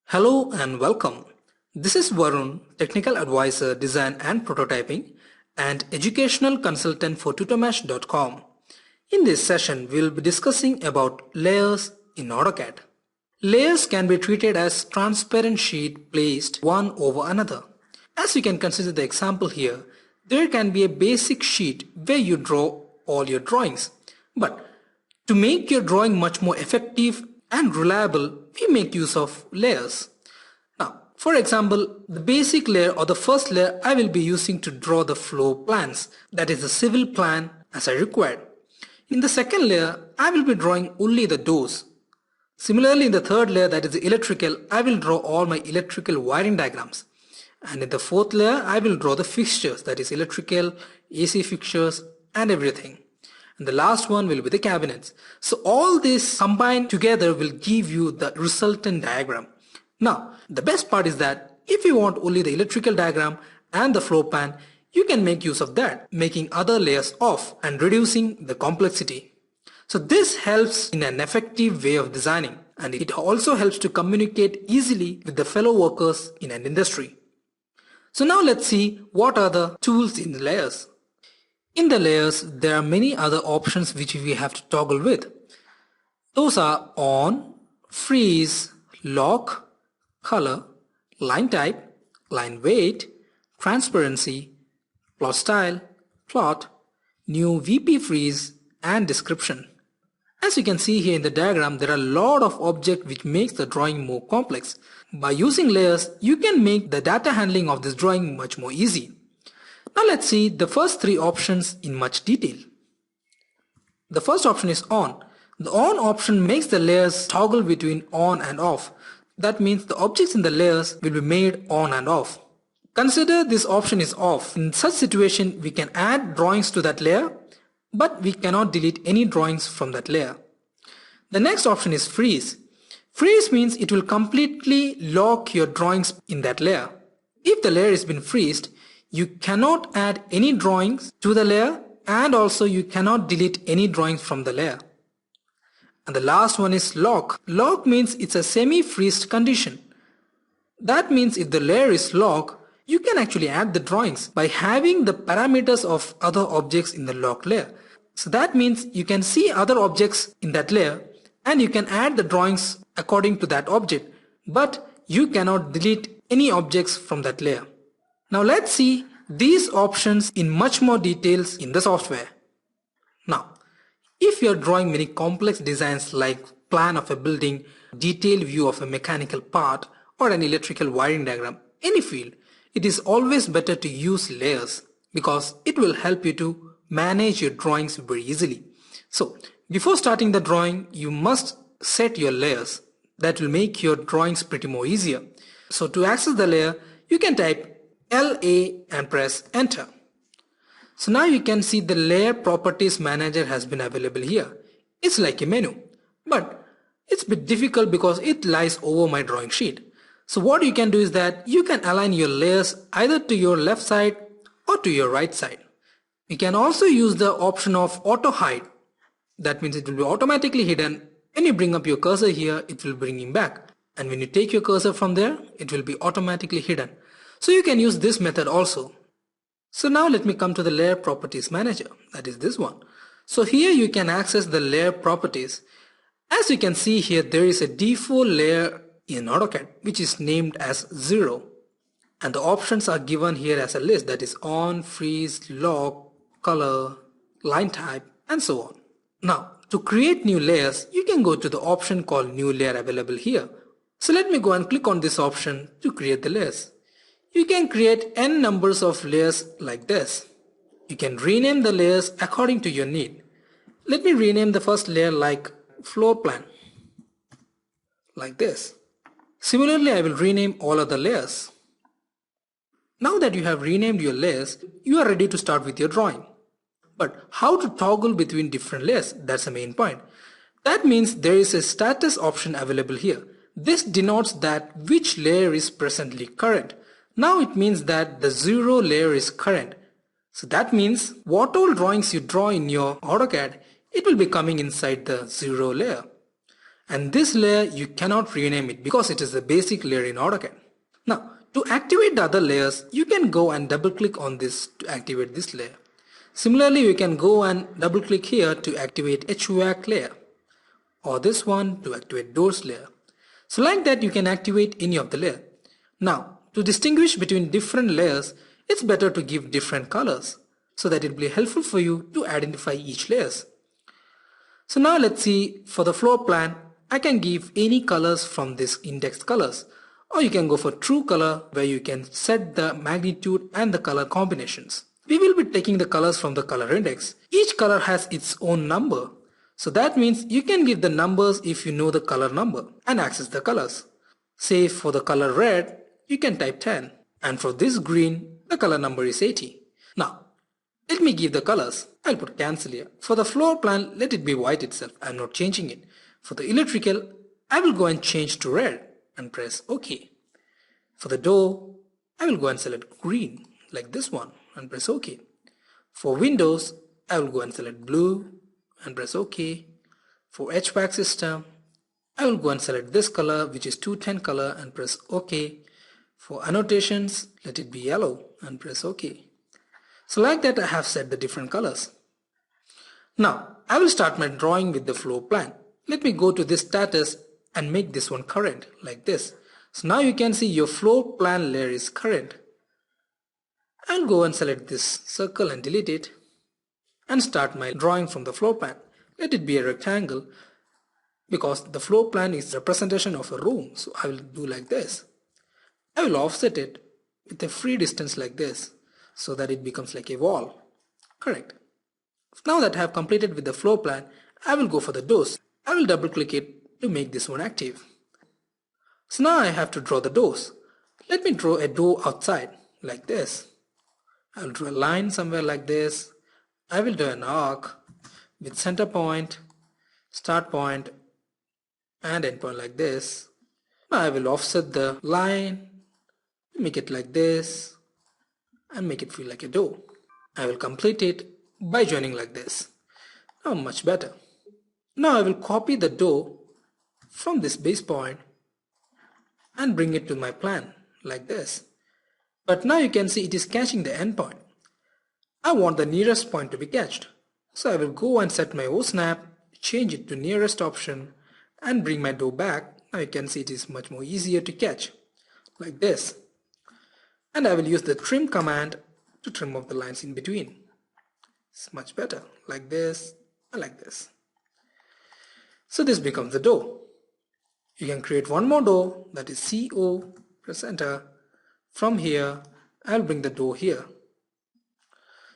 Hello and welcome. This is Varun, Technical Advisor, Design and Prototyping and Educational Consultant for Tutormesh.com. In this session, we will be discussing about layers in AutoCAD. Layers can be treated as transparent sheet placed one over another. As you can consider the example here, there can be a basic sheet where you draw all your drawings. But to make your drawing much more effective and reliable, we make use of layers. Now, for example, the basic layer or the first layer I will be using to draw the floor plans, that is the civil plan as I required. In the second layer, I will be drawing only the doors. Similarly, in the third layer, that is the electrical, I will draw all my electrical wiring diagrams. And in the fourth layer, I will draw the fixtures, that is electrical, AC fixtures and everything. And the last one will be the cabinets. So all this combined together will give you the resultant diagram. Now, the best part is that if you want only the electrical diagram and the floor plan, you can make use of that, making other layers off and reducing the complexity. So this helps in an effective way of designing, and it also helps to communicate easily with the fellow workers in an industry. So now let's see what are the tools in the layers. In the layers, there are many other options which we have to toggle with. Those are on, freeze, lock, color, line type, line weight, transparency, plot style, plot, new VP freeze, and description. As you can see here in the diagram, there are a lot of objects which makes the drawing more complex. By using layers, you can make the data handling of this drawing much more easy. Now let's see the first three options in much detail. The first option is on. The on option makes the layers toggle between on and off. That means the objects in the layers will be made on and off. Consider this option is off. In such situation, we can add drawings to that layer, but we cannot delete any drawings from that layer. The next option is freeze. Freeze means it will completely lock your drawings in that layer. If the layer has been freezed, you cannot add any drawings to the layer, and also you cannot delete any drawings from the layer. And the last one is lock. Lock means it's a semi-freezed condition. That means if the layer is locked, you can actually add the drawings by having the parameters of other objects in the locked layer. So that means you can see other objects in that layer and you can add the drawings according to that object, but you cannot delete any objects from that layer. Now let's see these options in much more details in the software. Now, if you are drawing many complex designs like plan of a building, detailed view of a mechanical part, or an electrical wiring diagram, any field, it is always better to use layers because it will help you to manage your drawings very easily. So, before starting the drawing, you must set your layers. That will make your drawings pretty more easier. So, to access the layer, you can type LA and press enter. So now you can see the layer properties manager has been available here. It's like a menu, but it's a bit difficult because it lies over my drawing sheet. So what you can do is that you can align your layers either to your left side or to your right side. You can also use the option of auto hide. That means it will be automatically hidden. When you bring up your cursor here, it will bring him back. And when you take your cursor from there, it will be automatically hidden. So you can use this method also. So now let me come to the layer properties manager, that is this one. So here you can access the layer properties. As you can see here, there is a default layer in AutoCAD which is named as 0. And the options are given here as a list, that is on, freeze, lock, color, line type and so on. Now to create new layers, you can go to the option called new layer available here. So let me go and click on this option to create the layers. You can create n numbers of layers like this. You can rename the layers according to your need. Let me rename the first layer like floor plan, like this. Similarly, I will rename all other layers. Now that you have renamed your layers, you are ready to start with your drawing. But how to toggle between different layers? That's the main point. That means there is a status option available here. This denotes that which layer is presently current. Now it means that the 0 layer is current. So that means what all drawings you draw in your AutoCAD, it will be coming inside the 0 layer. And this layer you cannot rename it because it is the basic layer in AutoCAD. Now to activate the other layers, you can go and double click on this to activate this layer. Similarly, you can go and double click here to activate HVAC layer, or this one to activate doors layer. So like that you can activate any of the layer. Now to distinguish between different layers, it's better to give different colors so that it will be helpful for you to identify each layers. So now let's see, for the floor plan, I can give any colors from this index colors, or you can go for true color where you can set the magnitude and the color combinations. We will be taking the colors from the color index. Each color has its own number. So that means you can give the numbers if you know the color number and access the colors. Say for the color red, you can type 10, and for this green, the color number is 80. Now, let me give the colors. I'll put cancel here. For the floor plan, let it be white itself. I'm not changing it. For the electrical, I will go and change to red and press OK. For the door, I will go and select green like this one and press OK. For windows, I will go and select blue and press OK. For HVAC system, I will go and select this color, which is 210 color, and press OK. For annotations, let it be yellow and press OK. So like that I have set the different colors. Now I will start my drawing with the floor plan. Let me go to this status and make this one current like this. So now you can see your floor plan layer is current. I'll go and select this circle and delete it and start my drawing from the floor plan. Let it be a rectangle because the floor plan is representation of a room. So I will do like this. I will offset it with a free distance like this, so that it becomes like a wall. Correct. Now that I have completed with the floor plan, I will go for the doors. I will double click it to make this one active. So now I have to draw the doors. Let me draw a door outside like this. I will draw a line somewhere like this. I will do an arc with center point, start point and end point like this. Now I will offset the line, make it like this, and make it feel like a door. I will complete it by joining like this. Now much better. Now I will copy the door from this base point and bring it to my plan like this. But now you can see it is catching the end point. I want the nearest point to be catched. So I will go and set my OSnap, change it to nearest option and bring my door back. Now you can see it is much more easier to catch like this. And I will use the trim command to trim off the lines in between. It's much better like this and like this. So this becomes the door. You can create one more door, that is CO, press enter. From here I will bring the door here,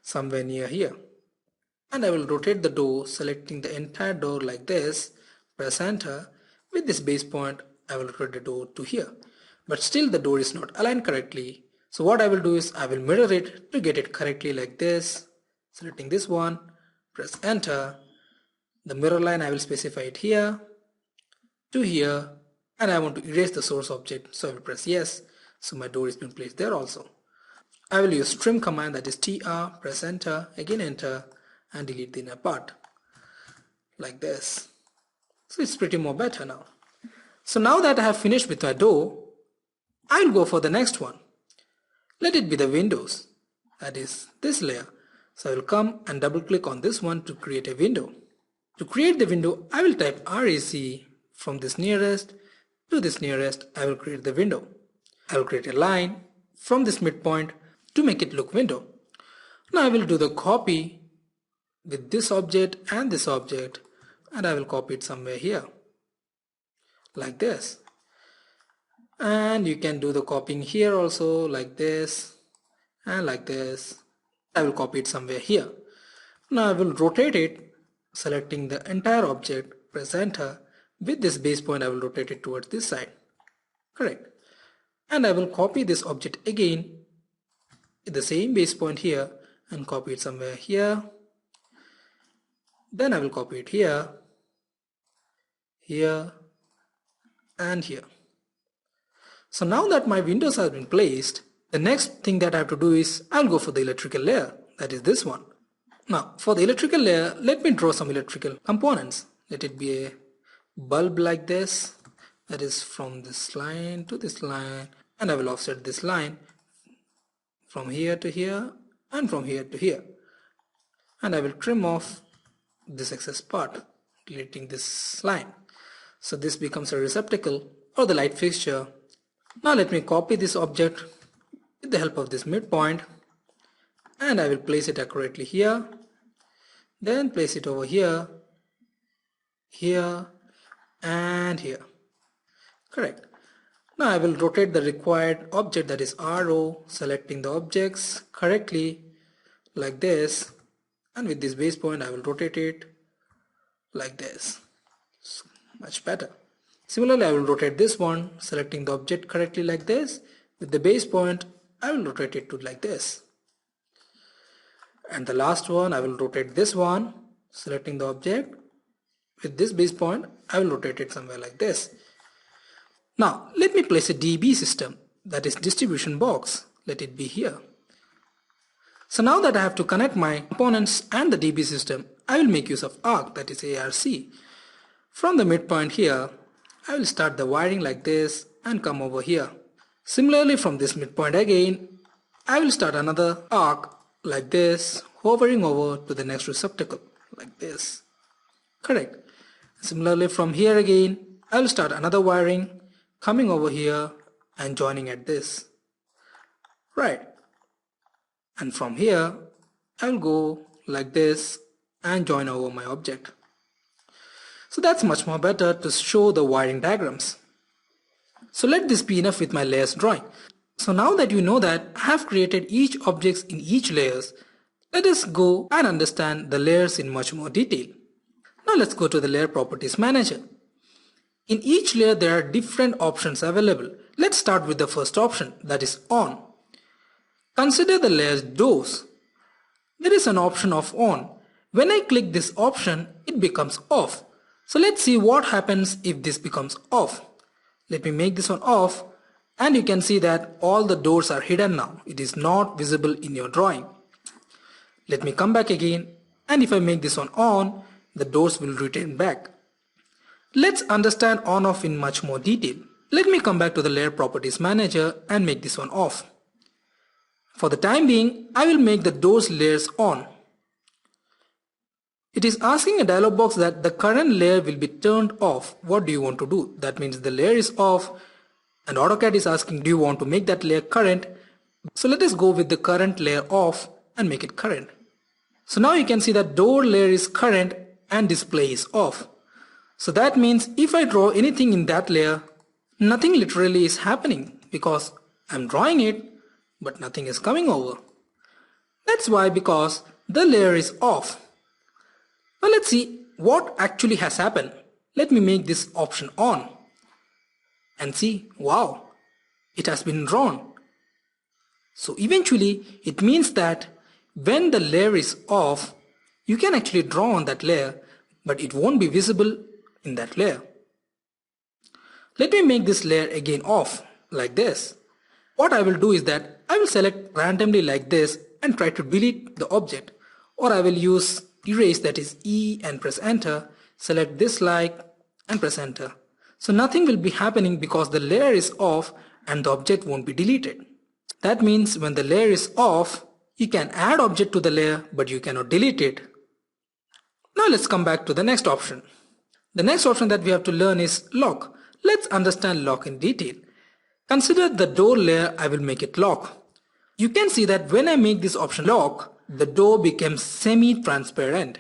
somewhere near here, and I will rotate the door, selecting the entire door like this, press enter. With this base point I will rotate the door to here, but still the door is not aligned correctly. So what I will do is I will mirror it to get it correctly like this, selecting this one, press enter. The mirror line I will specify it here to here, and I want to erase the source object, so I will press yes. So my door is being placed there also. I will use trim command, that is TR, press enter, again enter, and delete the inner part like this. So it's pretty more better now. So now that I have finished with my door, I will go for the next one. Let it be the windows, that is this layer. So I will come and double click on this one to create a window. To create the window, I will type RAC. From this nearest to this nearest, I will create the window. I will create a line from this midpoint to make it look window. Now I will do the copy with this object and this object, and I will copy it somewhere here like this. And you can do the copying here also like this and like this. I will copy it somewhere here. Now I will rotate it, selecting the entire object, press enter. With this base point I will rotate it towards this side. Correct. And I will copy this object again at the same base point here and copy it somewhere here. Then I will copy it here, here and here. So now that my windows have been placed, the next thing that I have to do is I'll go for the electrical layer, that is this one. Now for the electrical layer, let me draw some electrical components. Let it be a bulb like this, that is from this line to this line, and I will offset this line from here to here and from here to here, and I will trim off this excess part, deleting this line. So this becomes a receptacle or the light fixture. Now let me copy this object with the help of this midpoint, and I will place it accurately here, then place it over here, here and here. Correct. Now I will rotate the required object, that is RO, selecting the objects correctly like this, and with this base point I will rotate it like this. Much better. Similarly, I will rotate this one, selecting the object correctly like this. With the base point I will rotate it to like this. And the last one, I will rotate this one, selecting the object. With this base point I will rotate it somewhere like this. Now let me place a DB system, that is distribution box. Let it be here. So now that I have to connect my components and the DB system, I will make use of ARC, that is ARC. From the midpoint here, I will start the wiring like this and come over here. Similarly, from this midpoint again, I will start another arc like this, hovering over to the next receptacle like this. Correct. Similarly, from here again, I will start another wiring, coming over here and joining at this. Right. And from here, I will go like this and join over my object. So that's much more better to show the wiring diagrams. So let this be enough with my layers drawing. So now that you know that I have created each objects in each layers, let us go and understand the layers in much more detail. Now let's go to the layer properties manager. In each layer there are different options available. Let's start with the first option, that is on. Consider the layer's doors. There is an option of on. When I click this option, it becomes off. So let's see what happens if this becomes off. Let me make this one off, and you can see that all the doors are hidden now. It is not visible in your drawing. Let me come back again, and if I make this one on, the doors will return back. Let's understand on off in much more detail. Let me come back to the layer properties manager and make this one off. For the time being, I will make the doors layers on. It is asking a dialog box that the current layer will be turned off. What do you want to do? That means the layer is off, and AutoCAD is asking, do you want to make that layer current? So let us go with the current layer off and make it current. So now you can see that door layer is current and display is off. So that means if I draw anything in that layer, nothing literally is happening because I'm drawing it, but nothing is coming over. That's why, because the layer is off. Now let's see what actually has happened. Let me make this option on and see, wow, it has been drawn. So eventually it means that when the layer is off, you can actually draw on that layer, but it won't be visible in that layer. Let me make this layer again off like this. What I will do is that I will select randomly like this and try to delete the object, or I will use erase, that is E, and press enter, select this like and press enter. So nothing will be happening because the layer is off and the object won't be deleted. That means when the layer is off, you can add object to the layer but you cannot delete it. Now let's come back to the next option. The next option that we have to learn is lock. Let's understand lock in detail. Consider the door layer, I will make it lock. You can see that when I make this option lock, the door becomes semi-transparent.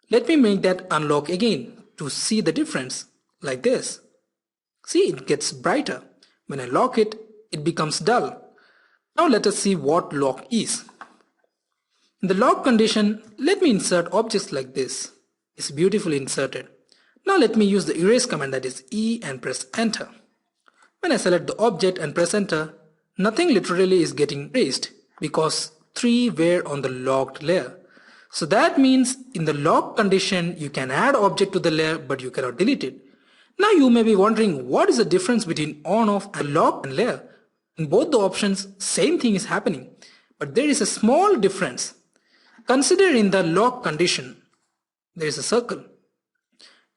Let me make that unlock again to see the difference like this. See, it gets brighter. When I lock it, it becomes dull. Now let us see what lock is. In the lock condition, let me insert objects like this. It's beautifully inserted. Now let me use the erase command, that is E, and press enter. When I select the object and press enter, nothing literally is getting erased because 3 were on the locked layer. So that means in the lock condition you can add object to the layer but you cannot delete it. Now you may be wondering what is the difference between on, off and lock and layer. In both the options same thing is happening, but there is a small difference. Consider in the lock condition there is a circle.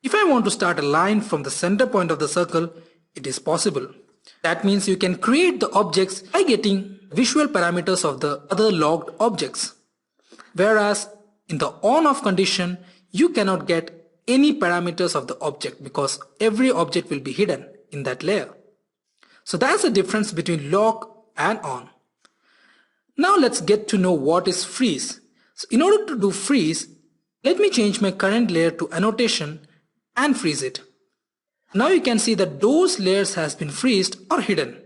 If I want to start a line from the center point of the circle, it is possible. That means you can create the objects by getting visual parameters of the other logged objects. Whereas in the on-off condition, you cannot get any parameters of the object because every object will be hidden in that layer. So that's the difference between log and on. Now let's get to know what is freeze. So in order to do freeze, let me change my current layer to annotation and freeze it. Now you can see that those layers has been freezed or hidden.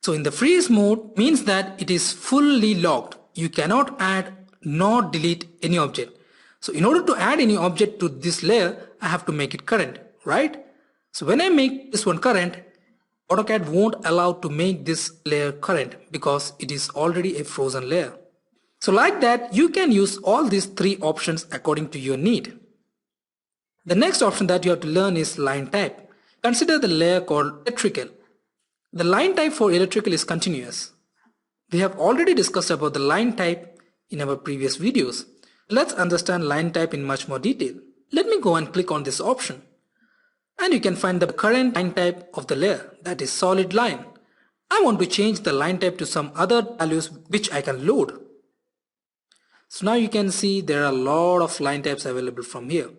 So in the freeze mode means that it is fully logged. You cannot add nor delete any object. So in order to add any object to this layer, I have to make it current, right? So when I make this one current, AutoCAD won't allow to make this layer current because it is already a frozen layer. So like that, you can use all these three options according to your need. The next option that you have to learn is line type. Consider the layer called electrical. The line type for electrical is continuous. We have already discussed about the line type in our previous videos. Let's understand line type in much more detail. Let me go and click on this option. And you can find the current line type of the layer, that is solid line. I want to change the line type to some other values which I can load. So now you can see there are a lot of line types available from here.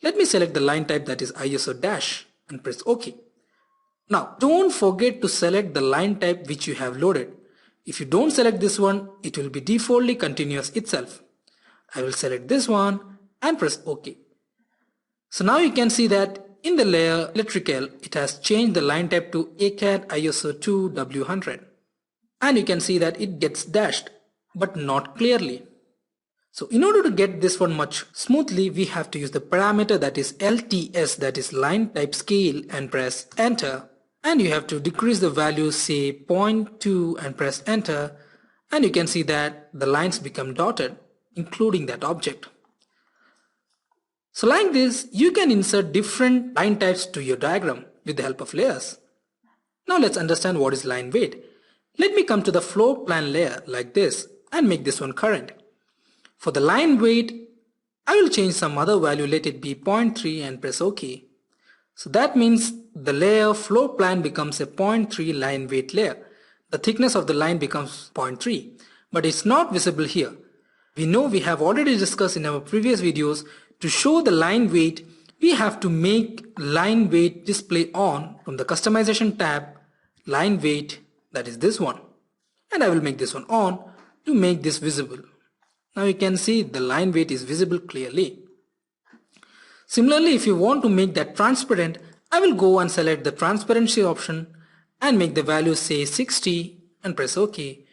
Let me select the line type that is ISO- and press OK. Now don't forget to select the line type which you have loaded. If you don't select this one, it will be defaultly continuous itself. I will select this one and press OK. So now you can see that in the layer electrical, it has changed the line type to AutoCAD ISO2W100. And you can see that it gets dashed, but not clearly. So in order to get this one much smoothly, we have to use the parameter that is LTS, that is line type scale, and press enter. And you have to decrease the value, say 0.2, and press enter. And you can see that the lines become dotted, including that object. So like this, you can insert different line types to your diagram with the help of layers. Now let's understand what is line weight. Let me come to the floor plan layer like this and make this one current. For the line weight, I will change some other value, let it be 0.3 and press OK. So that means the layer floor plan becomes a 0.3 line weight layer. The thickness of the line becomes 0.3, but it's not visible here. We know we have already discussed in our previous videos, to show the line weight, we have to make line weight display on from the customization tab, line weight, that is this one. And I will make this one on to make this visible. Now you can see the line weight is visible clearly. Similarly, if you want to make that transparent, I will go and select the transparency option and make the value say 60 and press OK.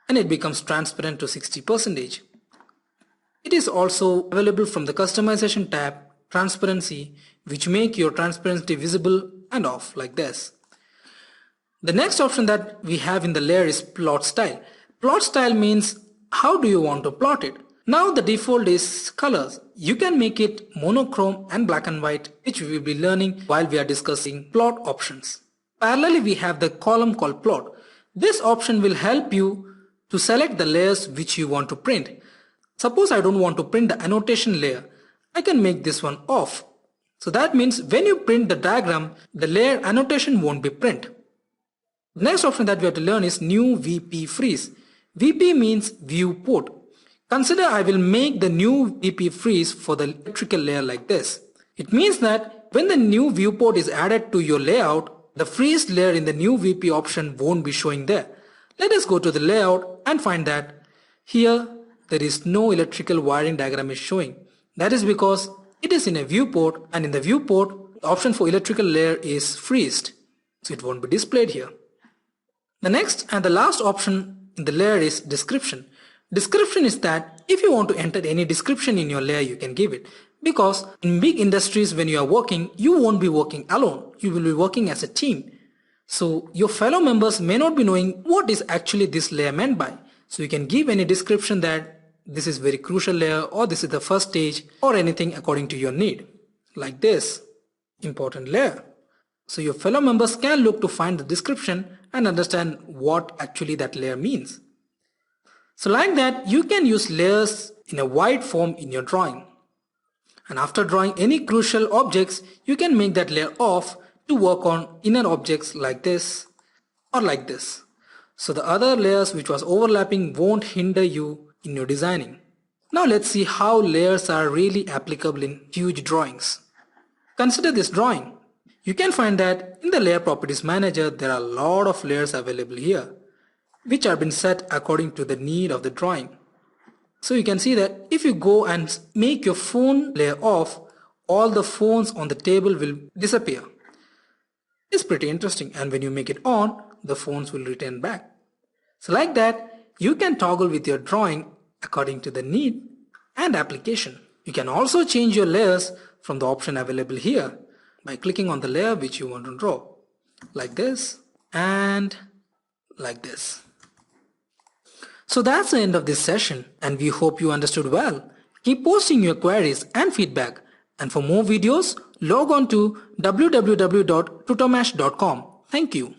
And it becomes transparent to 60%. It is also available from the customization tab, transparency, which make your transparency visible and off like this. The next option that we have in the layer is plot style. Plot style means how do you want to plot it. Now the default is colors. You can make it monochrome and black and white, which we will be learning while we are discussing plot options. Parallelly, we have the column called plot. This option will help you to select the layers which you want to print. Suppose I don't want to print the annotation layer, I can make this one off. So that means when you print the diagram, the layer annotation won't be print. The next option that we have to learn is new VP freeze. VP means viewport. Consider I will make the new VP freeze for the electrical layer like this. It means that when the new viewport is added to your layout, the freeze layer in the new VP option won't be showing there. Let us go to the layout and find that here there is no electrical wiring diagram is showing. That is because it is in a viewport, and in the viewport the option for electrical layer is freezed, so it won't be displayed here. The next and the last option in the layer is description. Description is that if you want to enter any description in your layer, you can give it. Because in big industries, when you are working, you won't be working alone. You will be working as a team. So your fellow members may not be knowing what is actually this layer meant by. So you can give any description that this is very crucial layer, or this is the first stage, or anything according to your need. Like this, important layer. So your fellow members can look to find the description and understand what actually that layer means. So like that, you can use layers in a wide form in your drawing. And after drawing any crucial objects, you can make that layer off to work on inner objects like this or like this. So the other layers which was overlapping won't hinder you in your designing. Now let's see how layers are really applicable in huge drawings. Consider this drawing. You can find that in the Layer Properties Manager there are a lot of layers available here, which are been set according to the need of the drawing. So you can see that if you go and make your phone layer off, all the phones on the table will disappear. It's pretty interesting, and when you make it on, the phones will return back. So like that, you can toggle with your drawing according to the need and application. You can also change your layers from the option available here by clicking on the layer which you want to draw, like this and like this. So that's the end of this session, and we hope you understood well. Keep posting your queries and feedback, and for more videos log on to www.tutomash.com. Thank you.